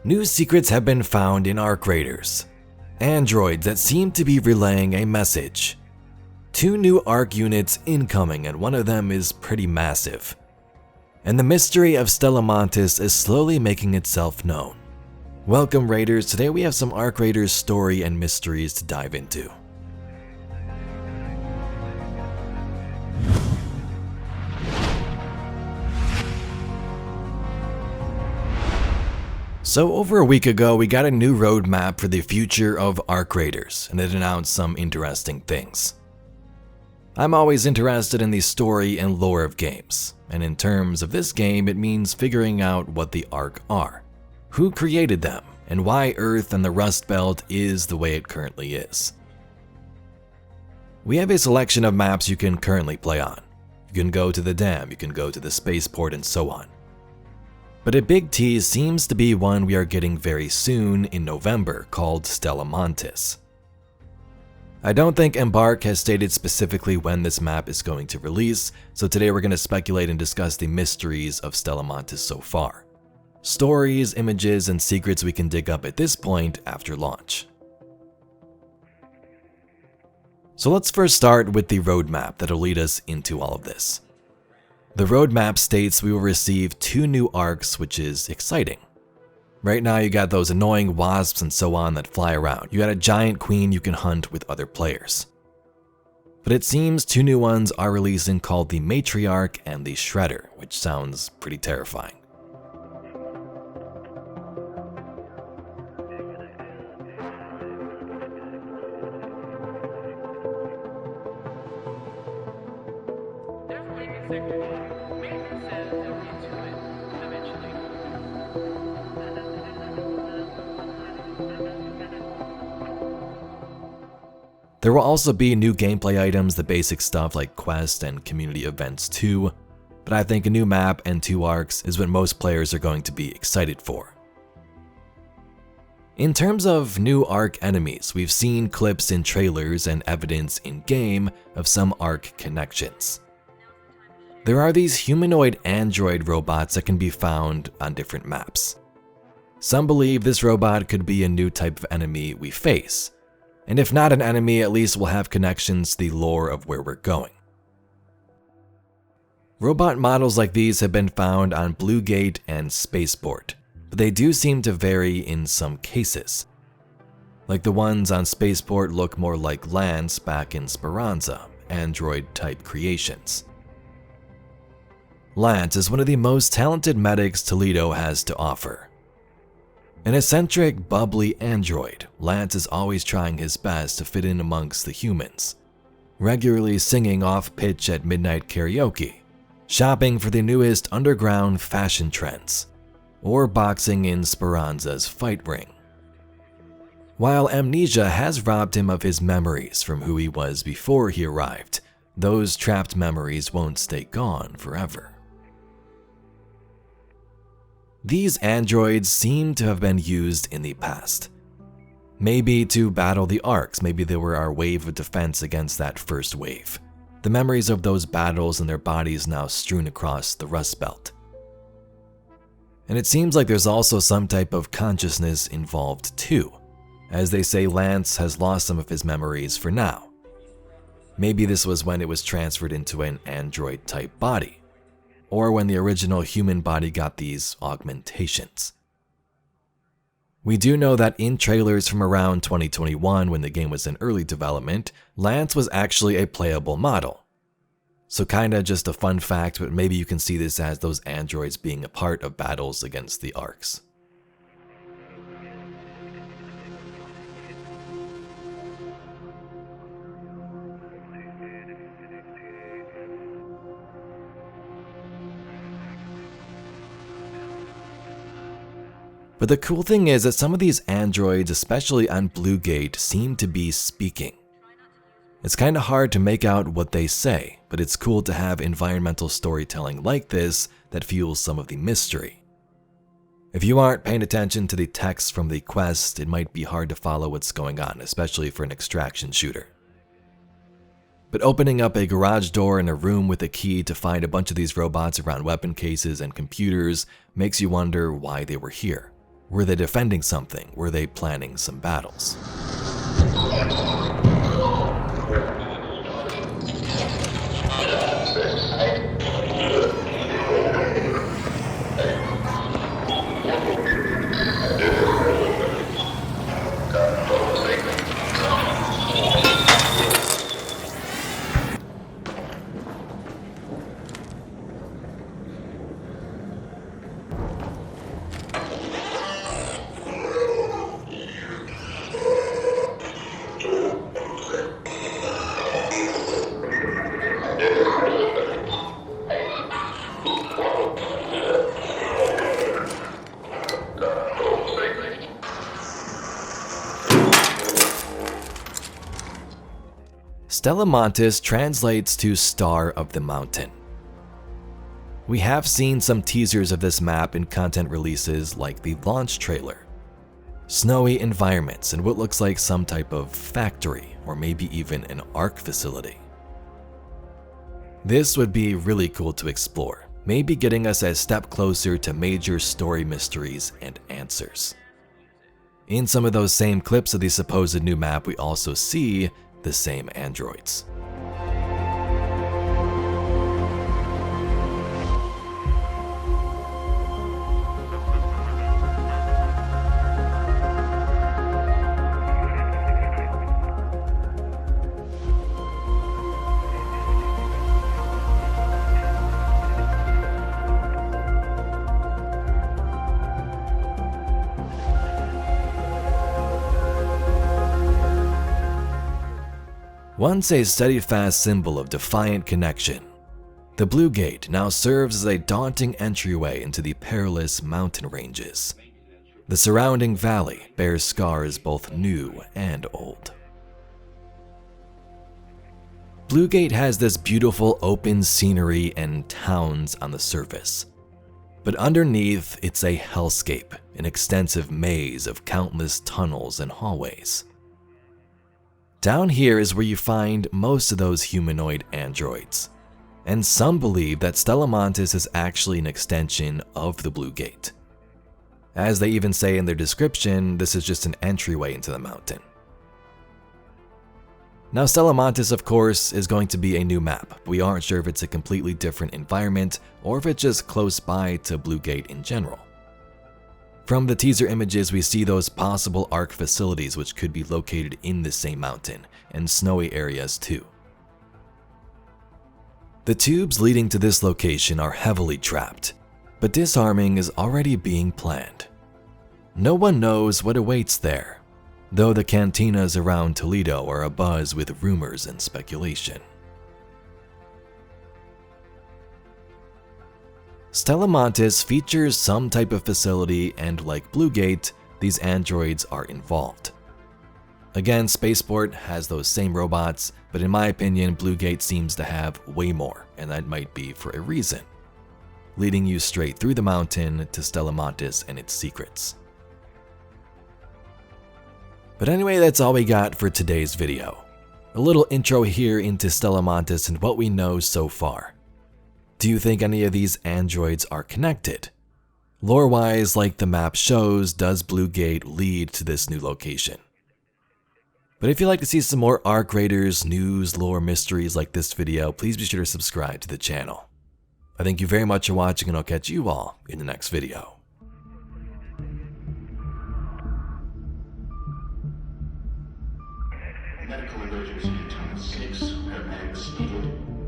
New secrets have been found in Arc Raiders, androids that seem to be relaying a message. 2 new Arc units incoming, and one of them is pretty massive. And the mystery of Stella Montis is slowly making itself known. Welcome Raiders, today we have some Arc Raiders story and mysteries to dive into. So over a week ago, we got a new roadmap for the future of Arc Raiders, and it announced some interesting things. I'm always interested in the story and lore of games, and in terms of this game, it means figuring out what the Arc are, who created them, and why Earth and the Rust Belt is the way it currently is. We have a selection of maps you can currently play on. You can go to the dam, you can go to the spaceport, and so on. But a big tease seems to be one we are getting very soon in November called Stella Montis. I don't think Embark has stated specifically when this map is going to release, so today we're going to speculate and discuss the mysteries of Stella Montis so far. Stories, images, and secrets we can dig up at this point after launch. So let's first start with the roadmap that'll lead us into all of this. The roadmap states we will receive 2 new arcs, which is exciting. Right now you got those annoying wasps and so on that fly around. You got a giant queen you can hunt with other players. But it seems 2 new ones are releasing called the Matriarch and the Shredder, which sounds pretty terrifying. There will also be new gameplay items, the basic stuff like quest and community events too, but I think a new map and 2 arcs is what most players are going to be excited for. In terms of new arc enemies, we've seen clips in trailers and evidence in-game of some arc connections. There are these humanoid android robots that can be found on different maps. Some believe this robot could be a new type of enemy we face. And if not an enemy, at least we'll have connections to the lore of where we're going. Robot models like these have been found on Blue Gate and Spaceport, but they do seem to vary in some cases. Like the ones on Spaceport look more like Lance back in Speranza, android-type creations. Lance is one of the most talented medics Toledo has to offer. An eccentric, bubbly android, Lance is always trying his best to fit in amongst the humans, regularly singing off-pitch at midnight karaoke, shopping for the newest underground fashion trends, or boxing in Speranza's fight ring. While amnesia has robbed him of his memories from who he was before he arrived, those trapped memories won't stay gone forever. These androids seem to have been used in the past. Maybe to battle the arcs, maybe they were our wave of defense against that first wave. The memories of those battles and their bodies now strewn across the Rust Belt. And it seems like there's also some type of consciousness involved too, as they say Lance has lost some of his memories for now. Maybe this was when it was transferred into an android-type body, or when the original human body got these augmentations. We do know that in trailers from around 2021, when the game was in early development, Lance was actually a playable model. So kinda just a fun fact, but maybe you can see this as those androids being a part of battles against the arcs. But the cool thing is that some of these androids, especially on Blue Gate, seem to be speaking. It's kinda hard to make out what they say, but it's cool to have environmental storytelling like this that fuels some of the mystery. If you aren't paying attention to the text from the quest, it might be hard to follow what's going on, especially for an extraction shooter. But opening up a garage door in a room with a key to find a bunch of these robots around weapon cases and computers makes you wonder why they were here. Were they defending something? Were they planning some battles? Stella Montis translates to Star of the Mountain. We have seen some teasers of this map in content releases like the launch trailer. Snowy environments and what looks like some type of factory or maybe even an ARC facility. This would be really cool to explore, maybe getting us a step closer to major story mysteries and answers. In some of those same clips of the supposed new map, we also see the same androids. Once a steadfast symbol of defiant connection, the Blue Gate now serves as a daunting entryway into the perilous mountain ranges. The surrounding valley bears scars both new and old. Blue Gate has this beautiful open scenery and towns on the surface, but underneath it's a hellscape, an extensive maze of countless tunnels and hallways. Down here is where you find most of those humanoid androids, and some believe that Stella Montis is actually an extension of the Blue Gate. As they even say in their description, this is just an entryway into the mountain. Now Stella Montis, of course, is going to be a new map, but we aren't sure if it's a completely different environment or if it's just close by to Blue Gate in general. From the teaser images, we see those possible ARC facilities which could be located in the same mountain, and snowy areas too. The tubes leading to this location are heavily trapped, but disarming is already being planned. No one knows what awaits there, though the cantinas around Toledo are abuzz with rumors and speculation. Stella Montis features some type of facility, and like Blue Gate, these androids are involved. Again, Spaceport has those same robots, but in my opinion, Blue Gate seems to have way more, and that might be for a reason, leading you straight through the mountain to Stella Montis and its secrets. But anyway, that's all we got for today's video. A little intro here into Stella Montis and what we know so far. Do you think any of these androids are connected? Lore-wise, like the map shows, does Blue Gate lead to this new location? But if you'd like to see some more ARC Raiders, news, lore, mysteries like this video, please be sure to subscribe to the channel. I thank you very much for watching, and I'll catch you all in the next video. Medical emergency, Tunnel 6, paramedics needed.